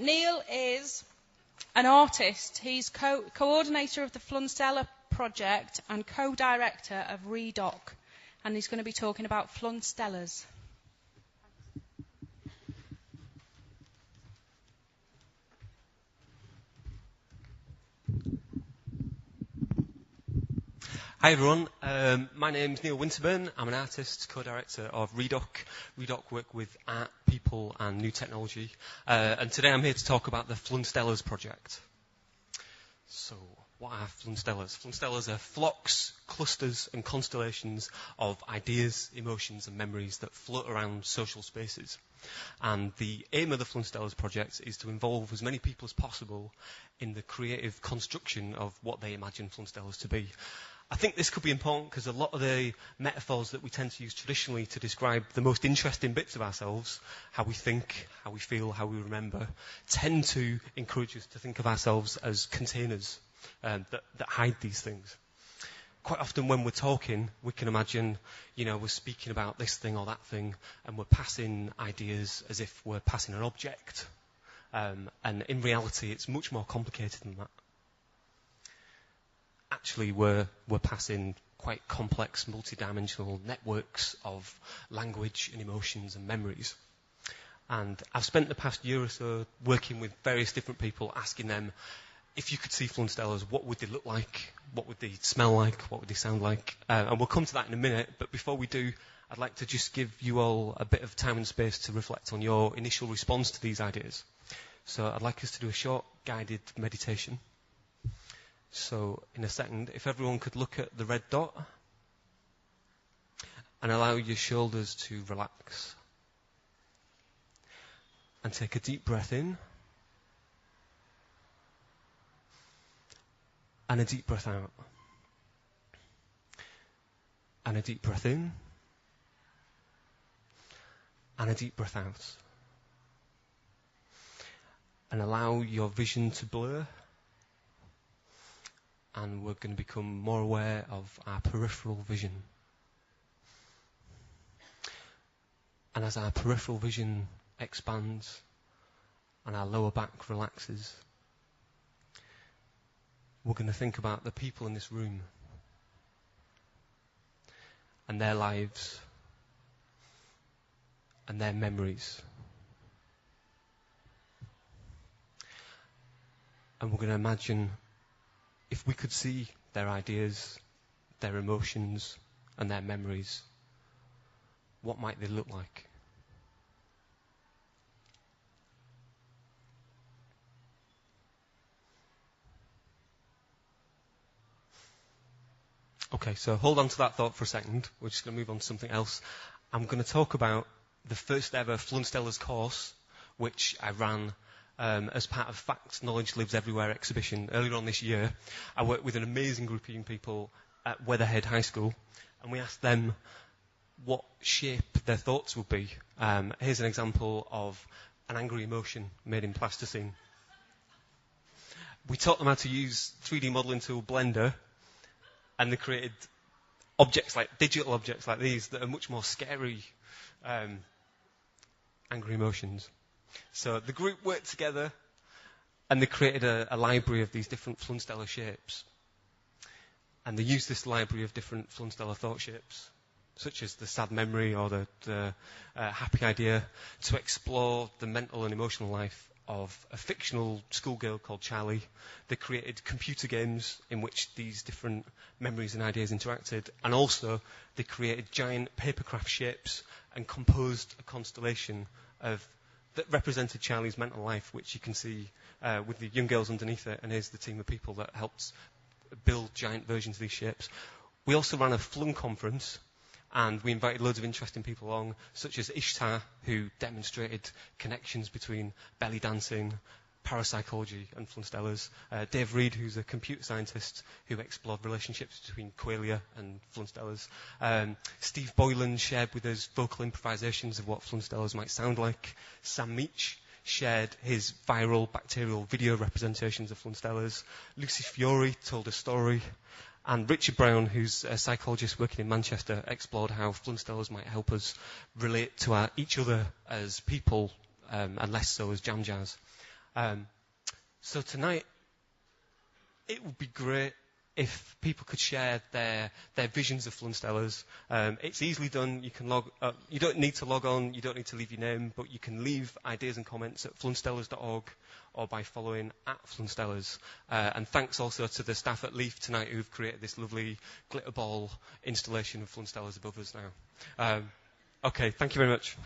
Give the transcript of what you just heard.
Neil is an artist. He's co-ordinator of the Flunstellas project and co-director of Redoc. And he's going to be talking about Flunstellas. Hi everyone, my name's Neil Winterburn. I'm an artist, co-director of Redoc. Redoc work with art, people and new technology. And today I'm here to talk about the Flunstellas project. So, what are Flunstellas? Flunstellas are flocks, clusters and constellations of ideas, emotions and memories that float around social spaces. And the aim of the Flunstellas project is to involve as many people as possible in the creative construction of what they imagine Flunstellas to be. I think this could be important because a lot of the metaphors that we tend to use traditionally to describe the most interesting bits of ourselves, how we think, how we feel, how we remember, tend to encourage us to think of ourselves as containers that hide these things. Quite often when we're talking, we can imagine, we're speaking about this thing or that thing, and we're passing ideas as if we're passing an object. And in reality, it's much more complicated than that. Actually, we're passing quite complex, multidimensional networks of language and emotions and memories. And I've spent the past year or so working with various different people, asking them, if you could see Flunstellas, what would they look like? What would they smell like? What would they sound like? And we'll come to that in a minute, but before we do, I'd like to just give you all a bit of time and space to reflect on your initial response to these ideas. So I'd like us to do a short guided meditation. So, in a second, if everyone could look at the red dot and allow your shoulders to relax. And take a deep breath in and a deep breath out. And a deep breath in and a deep breath out. And allow your vision to blur. And we're going to become more aware of our peripheral vision. And as our peripheral vision expands and our lower back relaxes, we're going to think about the people in this room and their lives and their memories. And we're going to imagine if we could see their ideas, their emotions, and their memories, what might they look like? Okay, so hold on to that thought for a second. We're just going to move on to something else. I'm going to talk about the first ever Flunstellas course, which I ran as part of Facts, Knowledge Lives Everywhere exhibition earlier on this year. I worked with an amazing group of young people at Weatherhead High School, and we asked them what shape their thoughts would be. Here's an example of an angry emotion made in plasticine. We taught them how to use 3D modelling tool Blender, and they created digital objects like these that are much more scary angry emotions. So the group worked together and they created a library of these different Flunstellas shapes. And they used this library of different Flunstellas thought shapes, such as the sad memory or the happy idea, to explore the mental and emotional life of a fictional schoolgirl called Charlie. They created computer games in which these different memories and ideas interacted, and also they created giant papercraft shapes and composed a constellation that represented Charlie's mental life, which you can see with the young girls underneath it, and here's the team of people that helped build giant versions of these shapes. We also ran a Flung conference, and we invited loads of interesting people along, such as Ishtar, who demonstrated connections between belly dancing, parapsychology and Flunstellas. Dave Reed, who's a computer scientist who explored relationships between qualia and Flunstellas. Steve Boylan shared with us vocal improvisations of what Flunstellas might sound like. Sam Meach shared his viral bacterial video representations of Flunstellas. Lucy Fiore told a story. And Richard Brown, who's a psychologist working in Manchester, explored how Flunstellas might help us relate to each other as people and less so as jam jazz. So tonight, it would be great if people could share their visions of Flunstellas. It's easily done. You can you don't need to log on. You don't need to leave your name, but you can leave ideas and comments at flunstellas.org or by following @Flunstellas. And thanks also to the staff at Leaf tonight who've created this lovely glitter ball installation of Flunstellas above us now. Okay, thank you very much.